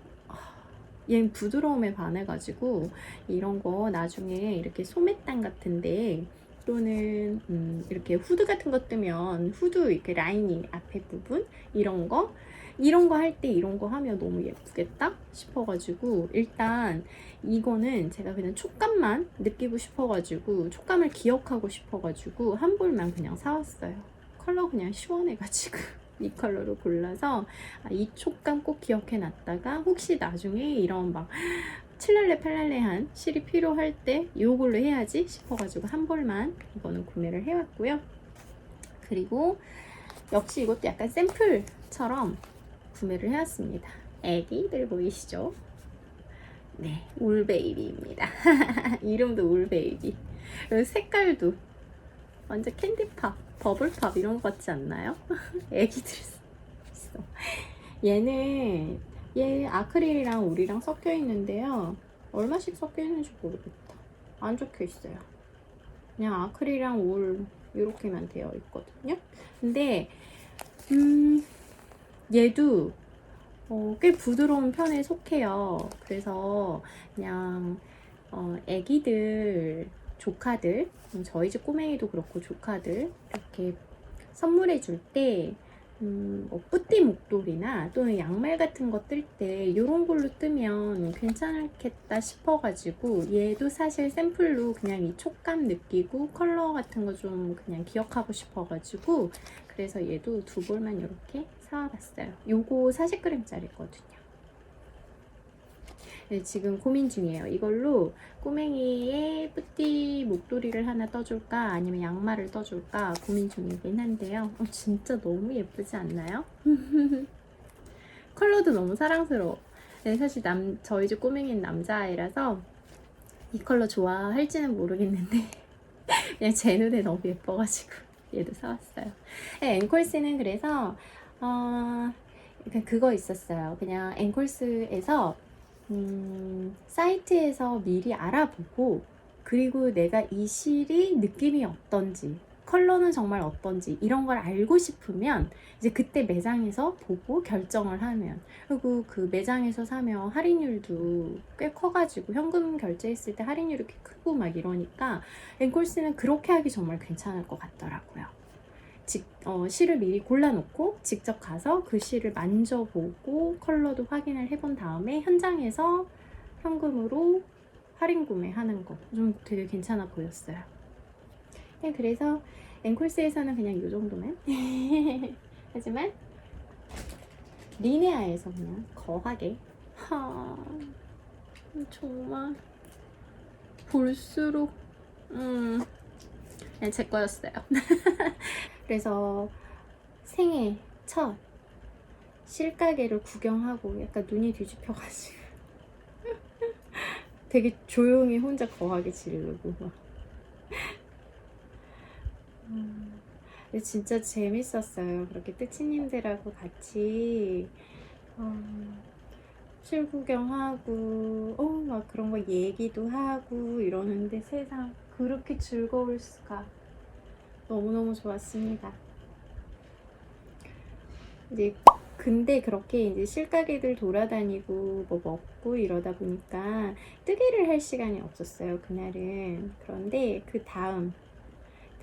얘는 부드러움에 반해가지고 이런 거 나중에 이렇게 소매단 같은데 또는 이렇게 후드 같은 거 뜨면 후드 이렇게 라이닝 앞에 부분 이런 거 할 때 이런 거 하면 너무 예쁘겠다 싶어가지고 일단 이거는 제가 그냥 촉감만 느끼고 싶어가지고 촉감을 기억하고 싶어가지고 한 볼만 그냥 사왔어요. 컬러 그냥 시원해가지고 이 컬러로 골라서 이 촉감 꼭 기억해 놨다가 혹시 나중에 이런 막 칠랄레 팔랄레한 실이 필요할 때 이걸로 해야지 싶어가지고 한 볼만 이거는 구매를 해왔고요. 그리고 역시 이것도 약간 샘플처럼 구매를 해왔습니다. 애기들 보이시죠? 네, 울베이비입니다. 이름도 울베이비. 그리고 색깔도 완전 캔디팝, 버블팝 이런 것 같지 않나요? 애기들 있어. 얘 아크릴이랑 울이랑 섞여 있는데요. 얼마씩 섞여 있는지 모르겠다. 안 적혀 있어요. 그냥 아크릴이랑 울 이렇게만 되어 있거든요. 근데 얘도 꽤 부드러운 편에 속해요. 그래서 그냥 애기들, 조카들, 저희 집 꼬맹이도 그렇고 조카들 이렇게 선물해 줄때 뭐 뿌띠 목도리나 또는 양말 같은 거 뜰 때 이런 걸로 뜨면 괜찮겠다 싶어가지고 얘도 사실 샘플로 그냥 이 촉감 느끼고 컬러 같은 거 좀 그냥 기억하고 싶어가지고 그래서 얘도 두 볼만 이렇게 사와봤어요. 요거 40g짜리거든요. 네, 지금 고민 중이에요. 이걸로 꼬맹이의 뿌띠 목도리를 하나 떠줄까 아니면 양말을 떠줄까 고민 중이긴 한데요. 진짜 너무 예쁘지 않나요? 컬러도 너무 사랑스러워. 네, 사실 저희 집 꼬맹이는 남자아이라서 이 컬러 좋아할지는 모르겠는데 그냥 제 눈에 너무 예뻐가지고 얘도 사왔어요. 네, 앵콜스는 그래서 그거 있었어요. 그냥 앵콜스에서 사이트에서 미리 알아보고 그리고 내가 이 실이 느낌이 어떤지 컬러는 정말 어떤지 이런 걸 알고 싶으면 이제 그때 매장에서 보고 결정을 하면 그리고 그 매장에서 사면 할인율도 꽤 커가지고 현금 결제했을 때 할인율이 꽤 크고 막 이러니까 앵콜스는 그렇게 하기 정말 괜찮을 것 같더라고요. 실을 미리 골라놓고 직접 가서 그 실을 만져보고 컬러도 확인을 해본 다음에 현장에서 현금으로 할인 구매하는 거 좀 되게 괜찮아 보였어요. 네, 그래서 앵콜스에서는 그냥 이 정도만 하지만 리네아에서 그냥 거하게 정말 볼수록 그냥 제 거였어요. 그래서 생애 첫 실가게를 구경하고 약간 눈이 뒤집혀가지고 되게 조용히 혼자 거하게 지르고 막. 근데 진짜 재밌었어요. 그렇게 뜨치님들하고 같이 실 구경하고 막 그런 거 얘기도 하고 이러는데 세상 그렇게 즐거울 수가. 너무너무 좋았습니다. 이제 근데 그렇게 이제 실가게들 돌아다니고 뭐 먹고 이러다 보니까 뜨개를 할 시간이 없었어요, 그날은. 그런데 그 다음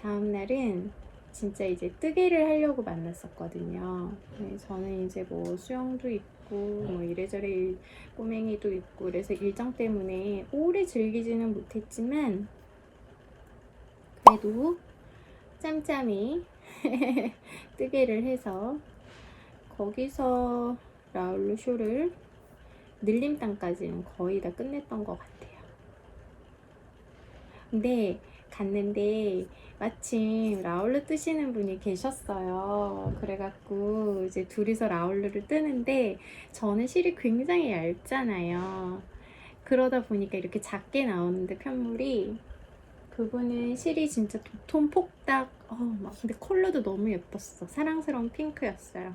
날은 진짜 이제 뜨개를 하려고 만났었거든요. 네, 저는 이제 뭐 수영도 있고 뭐 이래저래 꼬맹이도 있고 그래서 일정 때문에 오래 즐기지는 못했지만 그래도 짬짬이 뜨개를 해서 거기서 라울루 쇼를 늘림땅까지는 거의 다 끝냈던 것 같아요. 근데 갔는데 마침 라울루 뜨시는 분이 계셨어요. 그래갖고 이제 둘이서 라울루를 뜨는데 저는 실이 굉장히 얇잖아요. 그러다 보니까 이렇게 작게 나오는데 편물이 그분은 실이 진짜 도톰 폭닥 막 근데 컬러도 너무 예뻤어. 사랑스러운 핑크였어요.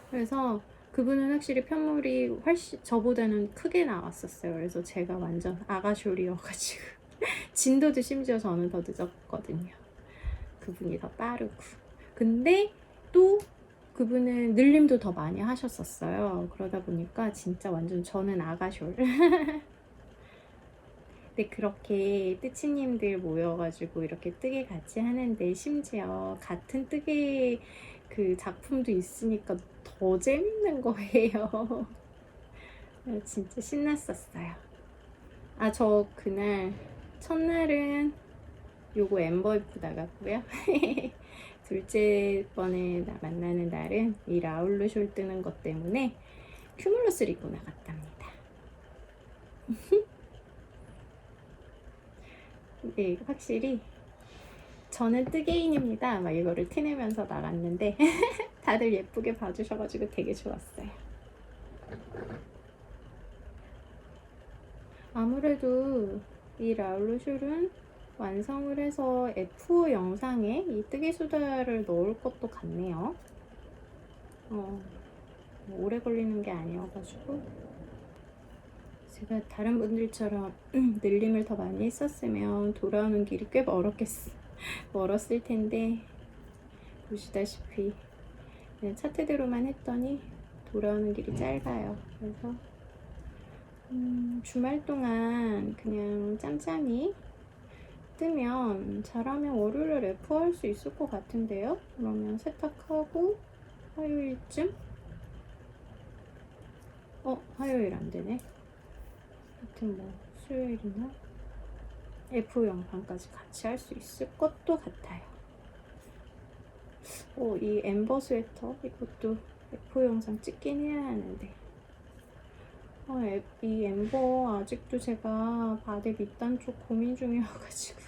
그래서 그분은 확실히 편물이 훨씬 저보다는 크게 나왔었어요. 그래서 제가 완전 아가쇼리여가지고 진도도 심지어 저는 더 늦었거든요. 그분이 더 빠르고. 근데 또 그분은 늘림도 더 많이 하셨었어요. 그러다 보니까 진짜 완전 저는 아가쇼. 근데 근데 그렇게 뜨치님들 모여가지고 이렇게 뜨개 같이 하는데 심지어 같은 뜨개 그 작품도 있으니까 더 재밌는 거예요. 진짜 신났었어요. 아, 저 그날 첫날은 요거 엠버이프 나갔고요. 둘째 번에 만나는 날은 이 라울루 숄 뜨는 것 때문에 큐뮬러스를 입고 나갔답니다. 근데 확실히 저는 뜨개인입니다 막 이거를 티내면서 나갔는데 다들 예쁘게 봐주셔가지고 되게 좋았어요. 아무래도 이 라울루 숄은 완성을 해서 F5 영상에 이 뜨개 수다를 넣을 것도 같네요. 오래 걸리는 게 아니어가지고 제가 다른 분들처럼 늘림을 더 많이 했었으면 돌아오는 길이 꽤 멀었을 텐데 보시다시피 그냥 차트대로만 했더니 돌아오는 길이 짧아요. 그래서 주말 동안 그냥 짬짬이 뜨면 잘하면 월요일에 래퍼 할 수 있을 것 같은데요. 그러면 세탁하고 화요일쯤? 화요일 안 되네. 하여튼 뭐 수요일이나 F 영상까지 같이 할 수 있을 것도 같아요. 이 엠버 스웨터 이것도 F 영상 찍긴 해야 하는데 이 엠버 아직도 제가 바디 밑단 쪽 고민 중이어가지고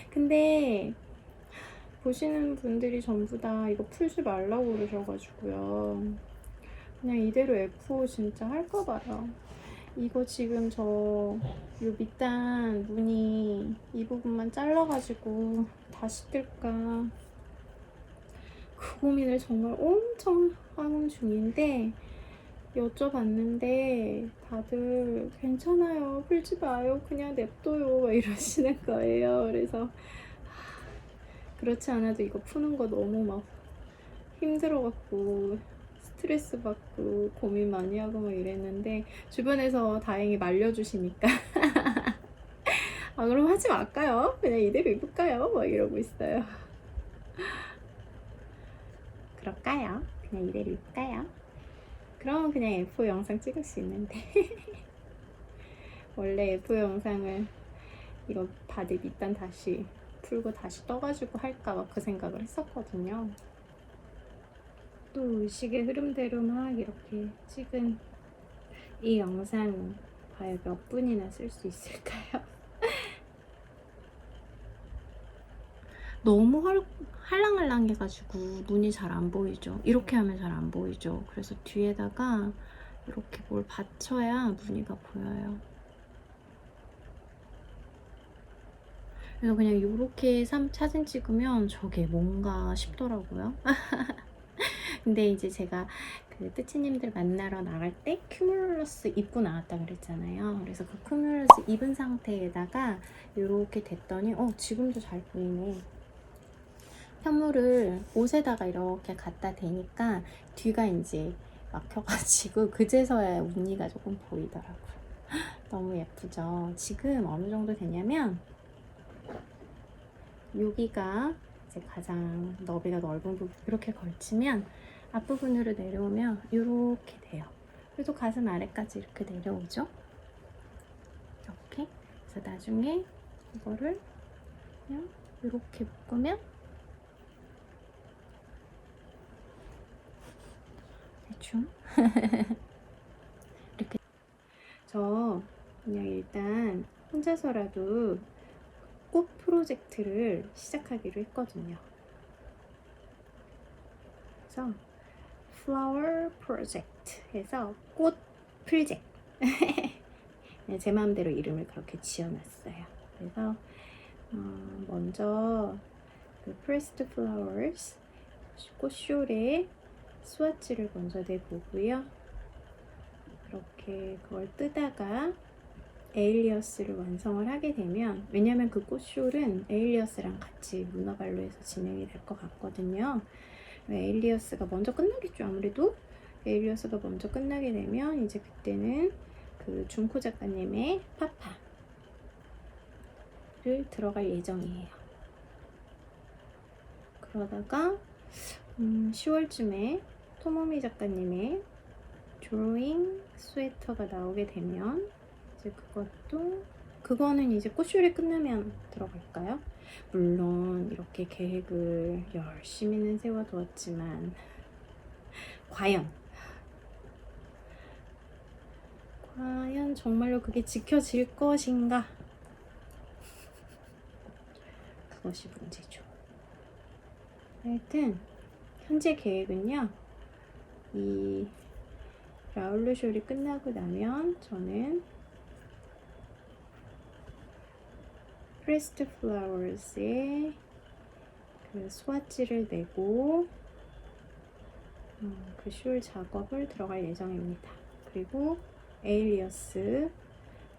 근데 보시는 분들이 전부 다 이거 풀지 말라고 그러셔가지고요. 그냥 이대로 F5 진짜 할까봐요. 이거 지금 요 밑단 무늬 이 부분만 잘라가지고 다시 뜰까 그 고민을 정말 엄청 하는 중인데 여쭤봤는데 다들 괜찮아요, 풀지 마요, 그냥 냅둬요 막 이러시는 거예요. 그래서 그렇지 않아도 이거 푸는 거 너무 막 힘들어갖고 스트레스 받고 고민 많이 하고 막 이랬는데 주변에서 다행히 말려주시니까 그럼 하지 말까요? 그냥 이대로 입을까요? 막 이러고 있어요. 그럴까요? 그냥 이대로 입을까요? 그러면 그냥 F 영상 찍을 수 있는데 원래 F 영상을 이거 바디 밑단 다시 풀고 다시 떠가지고 할까 막 그 생각을 했었거든요. 또 의식의 흐름대로 막 이렇게 찍은 이 영상 과연 몇 분이나 쓸 수 있을까요? 너무 할랑할랑해가지고 눈이 잘 안 보이죠. 이렇게 하면 잘 안 보이죠. 그래서 뒤에다가 이렇게 뭘 받쳐야 무늬가 보여요. 그래서 그냥 이렇게 사진 찍으면 저게 뭔가 싶더라고요. 근데 이제 제가 그 뜨치님들 만나러 나갈 때 큐뮬러스 입고 나왔다 그랬잖아요. 그래서 그 큐뮬러스 입은 상태에다가 이렇게 됐더니 지금도 잘 보이네. 현물을 옷에다가 이렇게 갖다 대니까 뒤가 이제 막혀가지고 그제서야 무늬가 조금 보이더라고요. 너무 예쁘죠? 지금 어느 정도 되냐면 여기가 이제 가장 너비가 넓은 부분 이렇게 걸치면 앞부분으로 내려오면 이렇게 돼요. 그래서 가슴 아래까지 이렇게 내려오죠. 이렇게. 그래서 나중에 이거를 그냥 이렇게 묶으면 대충 이렇게. 저 그냥 일단 혼자서라도 꽃 프로젝트를 시작하기로 했거든요. 그래서 flower project 해서 꽃 프로젝트 제 마음대로 이름을 그렇게 지어놨어요. 그래서 먼저 그 pressed flowers 꽃쇼에 스와치를 먼저 내보고요. 이렇게 그걸 뜨다가 에일리어스를 완성을 하게 되면, 왜냐면 그 꽃숄은 에일리어스랑 같이 문어발로 해서 진행이 될 것 같거든요. 에일리어스가 먼저 끝나겠죠. 아무래도 에일리어스가 먼저 끝나게 되면 이제 그때는 그 준코 작가님의 파파 들어갈 예정이에요. 그러다가 10월쯤에 토모미 작가님의 드로잉 스웨터가 나오게 되면 이제 그거는 이제 꽃쇼리 끝나면 들어갈까요? 물론 이렇게 계획을 열심히는 세워두었지만 과연 정말로 그게 지켜질 것인가? 그것이 문제죠. 하여튼 현재 계획은요, 이 라울루쇼리 끝나고 나면 저는 프레스트 플라워스의 그 스와치를 내고 그 숄 작업을 들어갈 예정입니다. 그리고 에일리어스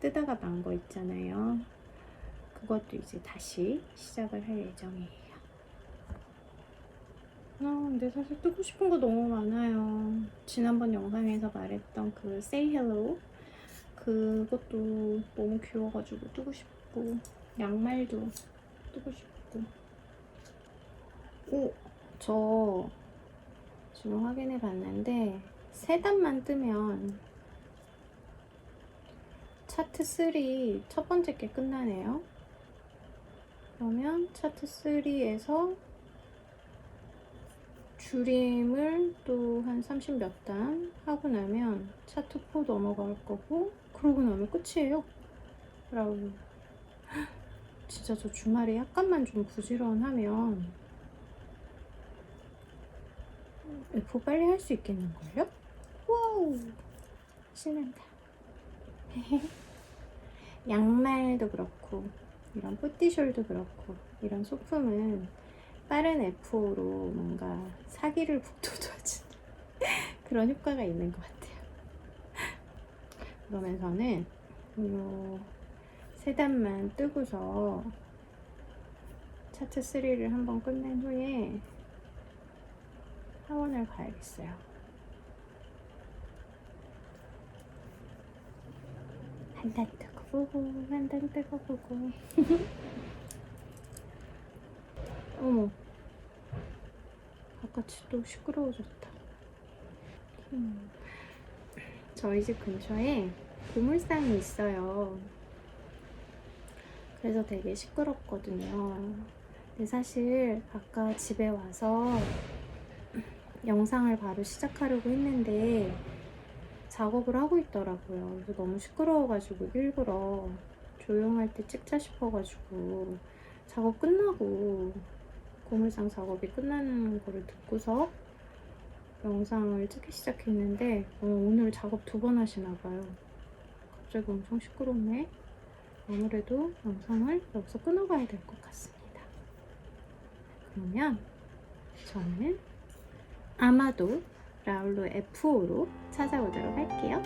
뜨다가 만 거 있잖아요. 그것도 이제 다시 시작을 할 예정이에요. 근데 사실 뜨고 싶은 거 너무 많아요. 지난번 영상에서 말했던 그 Say Hello 그것도 너무 귀여워가지고 뜨고 싶고, 양말도 뜨고 싶고. 저 지금 확인해 봤는데 3단만 뜨면 차트 3 첫 번째 게 끝나네요. 그러면 차트 3에서 줄임을 또 한 30몇 단 하고 나면 차트 4 넘어갈 거고, 그러고 나면 끝이에요. 라고. 진짜 저 주말에 약간만 좀 부지런하면 F 빨리 할 수 있겠는걸요? 와우, 신난다. 양말도 그렇고 이런 뿌띠숄도 그렇고 이런 소품은 빠른 F5로 뭔가 사기를 북돋워주는 그런 효과가 있는 것 같아요. 그러면서는 요 3단만 뜨고서 차트 3를 한번 끝낸 후에 학원을 가야겠어요. 한 단 뜨고 보고 한 단 뜨고 보고. 어머, 바깥이 또 시끄러워졌다. 저희 집 근처에 보물상이 있어요. 그래서 되게 시끄럽거든요. 근데 사실 아까 집에 와서 영상을 바로 시작하려고 했는데 작업을 하고 있더라고요. 그래서 너무 시끄러워가지고 일부러 조용할 때 찍자 싶어가지고 작업 끝나고 고물상 작업이 끝나는 거를 듣고서 영상을 찍기 시작했는데 오늘 작업 2번 하시나봐요. 갑자기 엄청 시끄럽네. 아무래도 영상을 여기서 끊어가야 될 것 같습니다. 그러면 저는 아마도 라울로 F5로 찾아오도록 할게요.